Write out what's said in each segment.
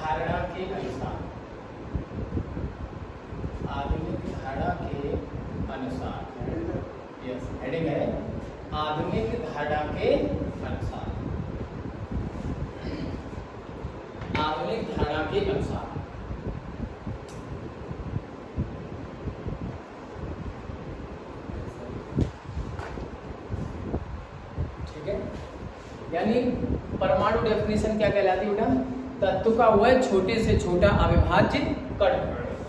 धारणा के अनुसार, आधुनिक धारणा के अनुसार, यस हेडिंग है आधुनिक धारणा के अनुसार, आधुनिक धारणा के अनुसार। ठीक है, यानी परमाणु डेफिनेशन क्या कहलाती है बेटा? तत्व का वह छोटे से छोटा अविभाज्य कण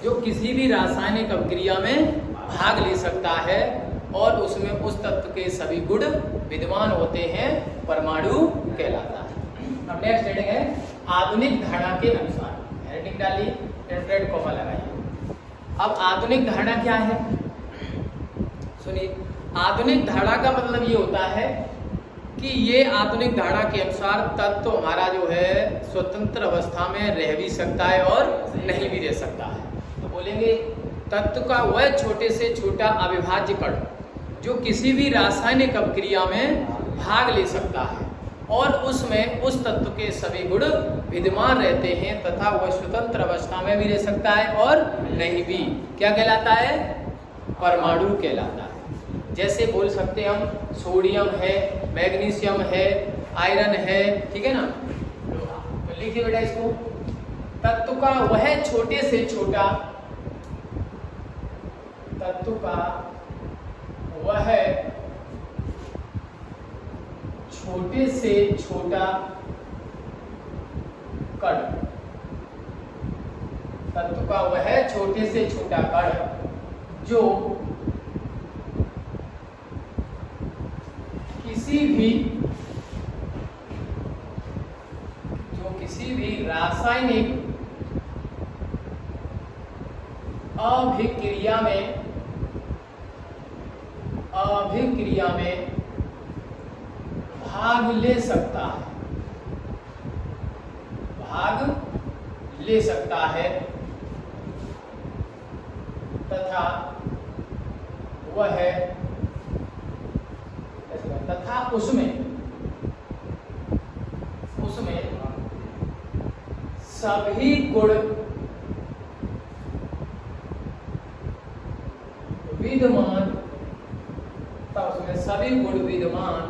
जो किसी भी रासायनिक अभिक्रिया में भाग ले सकता है और उसमें उस तत्व के सभी गुण विद्यमान होते हैं, परमाणु कहलाता है। अब नेक्स्ट हेडिंग है आधुनिक धारणा के अनुसार। हेडिंग डाली, इंटरेड कॉमा लगाइए। अब आधुनिक धारणा क्या है? सुनिए, आधुनिक धारणा का मतलब ये होता है कि ये आधुनिक धारणा के अनुसार तत्व हमारा जो है स्वतंत्र अवस्था में रह भी सकता है और नहीं भी रह सकता है। तो बोलेंगे तत्व का वह छोटे से छोटा अविभाज्य कण जो किसी भी रासायनिक अभिक्रिया में भाग ले सकता है और उसमें उस तत्व के सभी गुण विद्यमान रहते हैं तथा वह स्वतंत्र अवस्था में भी रह सकता है और नहीं भी, क्या कहलाता है? परमाणु कहलाता है। जैसे बोल सकते हैं हम सोडियम है, मैग्नीशियम है, आयरन है, ठीक है ना। तो लिखिए बेटा इसको, तत्व का वह छोटे से छोटा, तत्व का वह छोटे से छोटा कण, तत्व का वह छोटे से छोटा कण जो किसी भी रासायनिक अभिक्रिया में भाग ले सकता है, भाग ले सकता है तथा उसमें सभी गुण विद्यमान, उसमें सभी गुण विद्यमान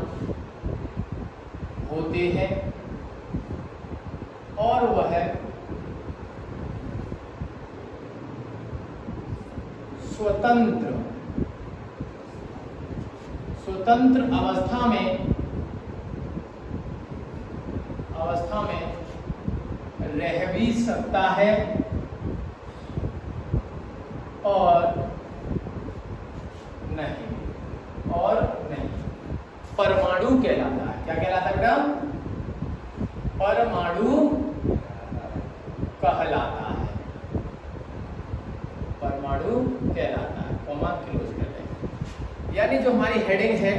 होते हैं और वह स्वतंत्र अवस्था में रह भी सकता है और नहीं, परमाणु कहलाता है। क्या कहलाता है बेटा? परमाणु कहलाता है, परमाणु कहलाता है। कॉमा क्लोज कर दें। यानी जो हमारी हेडिंग है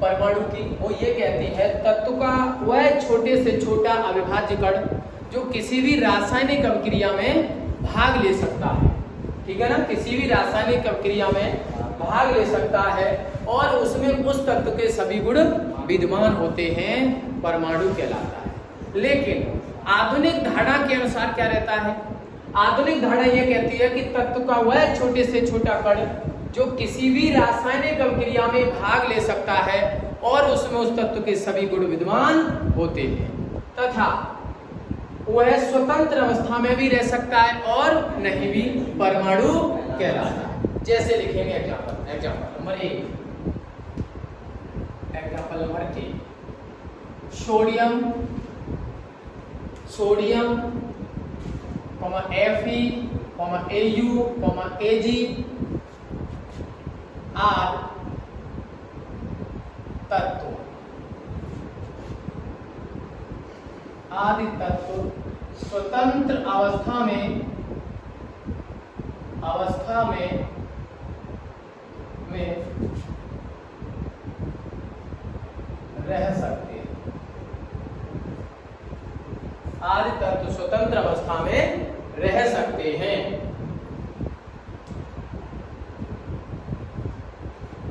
परमाणु की, वो ये कहती है तत्व का वह छोटे से छोटा अविभाज्य कण जो किसी भी रासायनिक अभिक्रिया में भाग ले सकता है, ठीक है ना, किसी भी रासायनिक अभिक्रिया में भाग ले सकता है और उसमें उस तत्व के सभी गुण विद्यमान होते हैं, परमाणु कहलाता है। लेकिन आधुनिक धारणा के अनुसार क्या रहता है? आधुनिक धारणा यह कहती है कि तत्व का वह छोटे से छोटा कण जो किसी भी रासायनिक अभिक्रिया में भाग ले सकता है और उसमें उस तत्व के सभी गुण विद्यमान होते हैं तथा वह स्वतंत्र अवस्था में भी रह सकता है और नहीं भी, परमाणु कहलाता है। जैसे लिखेंगे example number 1, example number 1, sodium Fe, Au, Ag आर तत्व, आदि तत्व स्वतंत्र अवस्था में रह सकते हैं, आदि तत्व स्वतंत्र अवस्था में रह सकते हैं।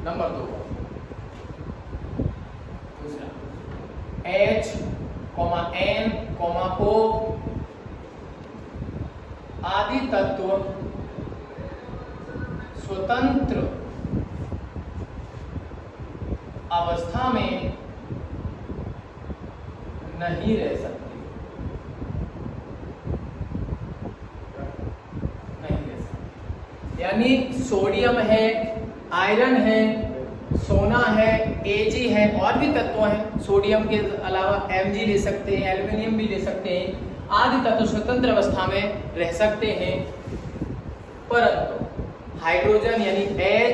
नंबर 2, दूसरा H, N, O आदि तत्व स्वतंत्र अवस्था में नहीं रह सकते, यानी सोडियम है, आयरन है, सोना है, Ag है, और भी तत्व हैं। सोडियम के अलावा Mg ले सकते हैं, एल्युमिनियम भी ले सकते हैं, आदि तत्व स्वतंत्र अवस्था में रह सकते हैं, परंतु हाइड्रोजन यानी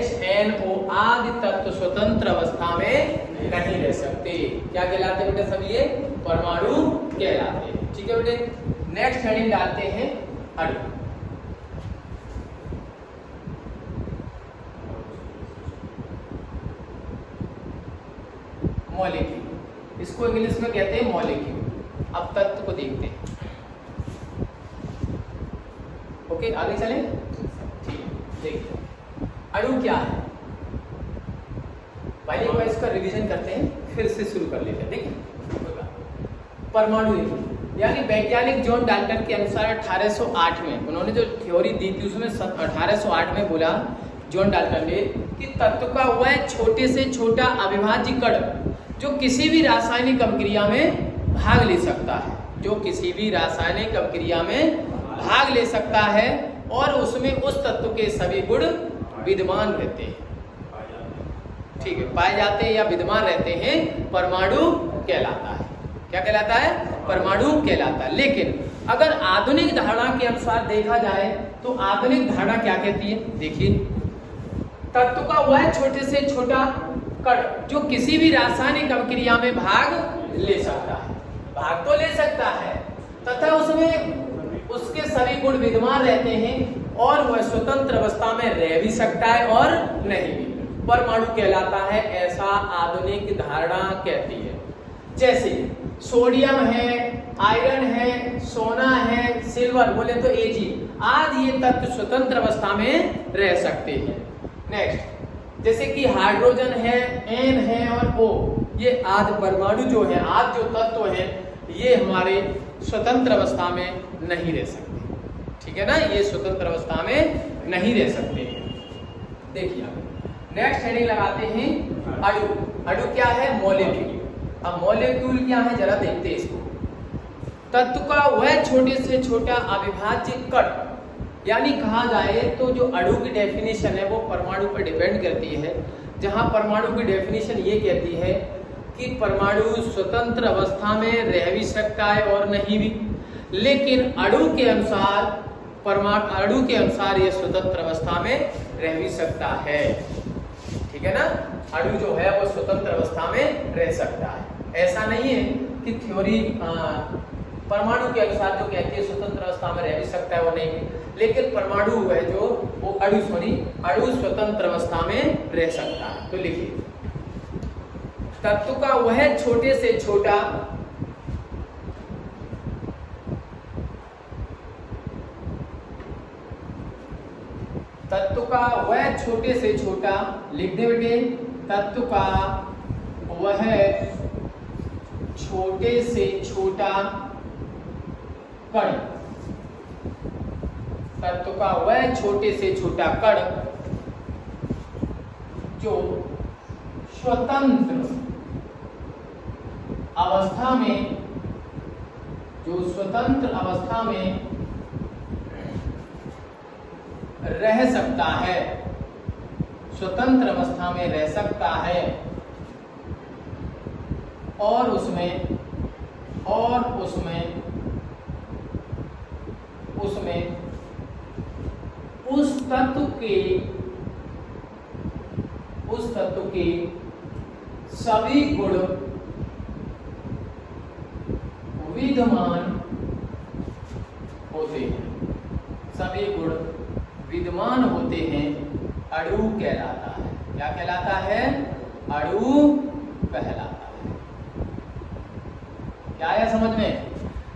HNO आदि तत्व स्वतंत्र अवस्था में नहीं रह सकते। क्या कहलाते हैं बेटे सब ये? परमाणु कहलाते हैं। ठीक है बेटे, नेक्स्ट हेडिंग डालते हैं अणु। मॉलिक्यूल, इसको इंग्लिश में कहते हैं मॉलिक्यूल। अब तत्व को देखते हैं। ओके, आगे चलें। ठीक है, देखिए अणु क्या है। पहले एक बार इसका रिवीजन करते हैं, फिर से शुरू कर लेते हैं। देखिए परमाणु यानी वैज्ञानिक जॉन डाल्टन के अनुसार 1808 में उन्होंने जो थ्योरी दी थी उसमें 1808 में बोला जॉन डाल्टन ने कि तत्व का वह छोटे से छोटा अविभाज्य कण जो किसी भी रासायनिक अभिक्रिया में भाग ले सकता है, जो किसी भी रासायनिक अभिक्रिया में भाग ले सकता है और उसमें उस तत्व के सभी गुण विद्यमान रहते हैं। ठीक है, पाए जाते हैं या विद्यमान रहते हैं, परमाणु कहलाता है। क्या कहलाता है? परमाणु कहलाता है। लेकिन अगर आधुनिक धारणा के अनुसार देखा जाए तो आधुनिक धारणा क्या कहती है? देखिए, तत्व का वह छोटे से छोटा कण जो किसी भी रासायनिक अभिक्रिया में भाग ले सकता है, भाग तो ले सकता है तथा उसमें उसके सभी गुण विद्यमान रहते हैं और वह स्वतंत्र अवस्था में रह भी सकता है और नहीं भी, परमाणु कहलाता है, ऐसा आधुनिक धारणा कहती है। जैसे सोडियम है, आयरन है, सोना है, सिल्वर बोले तो Ag आदि ये तत्व स्वतंत्र अवस्था में रह सकते हैं। नेक्स्ट, जैसे कि हाइड्रोजन है, N है और O, ये आदि परमाणु जो है, आदि जो तत्व है, ये हमारे स्वतंत्र अवस्था में नहीं रह सकते। ठीक है ना, ये स्वतंत्र अवस्था में नहीं रह सकते। देखिए नेक्स्ट हेडिंग लगाते हैं अणु। अणु क्या है? मॉलिक्यूल। अब मॉलिक्यूल क्या है जरा देखते हैं इसको। तत्व का वह छोटे से छोटा अविभाज्य कण, यानी कहा जाए तो जो अणु की डेफिनेशन है वो परमाणु पर डिपेंड करती है। जहां परमाणु की डेफिनेशन ये कहती है कि परमाणु स्वतंत्र अवस्था में रह भी सकता है और नहीं भी, लेकिन अणु के अनुसार ये स्वतंत्र अवस्था में रह भी सकता है। ठीक है ना, अणु जो है वो स्वतंत्र अवस्था में रह सकता है। ऐसा नहीं है कि थ्योरी परमाणु के अनुसार जो कहती है स्वतंत्र अवस्था में रह भी सकता है वो नहीं, लेकिन परमाणु है जो वो अणु स्वतंत्र अवस्था में रह सकता है। तो लिखिए, तत्व का वह छोटे से छोटा लिख दे बेटे, तत्व का वह छोटे से छोटा कण, तत्व का वह छोटे से छोटा कण जो स्वतंत्र अवस्था में रह सकता है, स्वतंत्र अवस्था में रह सकता है और उसमें उस तत्व के सभी गुण विद्यमान होते हैं, सभी गुण विद्यमान होते हैं, अणु कहलाता है। क्या कहलाता है? अणु कहलाता है। क्या आया समझ में?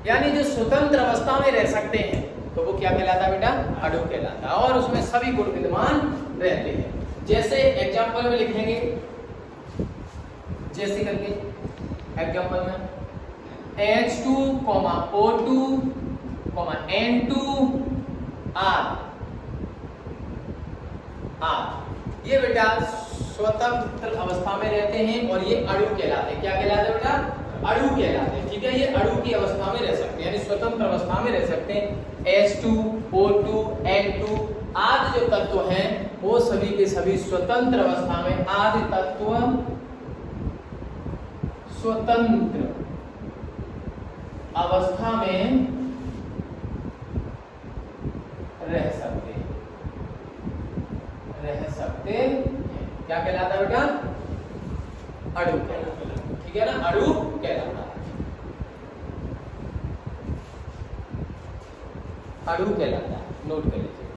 यानी जो स्वतंत्र अवस्था में रह सकते हैं तो वो क्या कहलाता है बेटा? अणु कहलाता है और उसमें सभी गुण विद्यमान रहते हैं। जैसे एग्जांपल में लिखेंगे, जैसे करके एग्जांपल में H2, O2, N2, आद ये बेटा स्वतंत्र अवस्था में रहते हैं और ये अणु कहलाते हैं। क्या कहलाते हैं बेटा? अणु कहलाते हैं। ठीक है, ये अणु की अवस्था में रह सकते हैं, यानी स्वतंत्र अवस्था में रह सकते हैं। H2O2 N2 आदि जो तत्व हैं वो सभी के सभी स्वतंत्र अवस्था में, आदि तत्व स्वतंत्र अवस्था में रह सकते हैं, क्या कहलाता है बेटा? अणु कहलाता है। ठीक है ना, अणु कहलाता है, अणु कहलाता है, नोट कर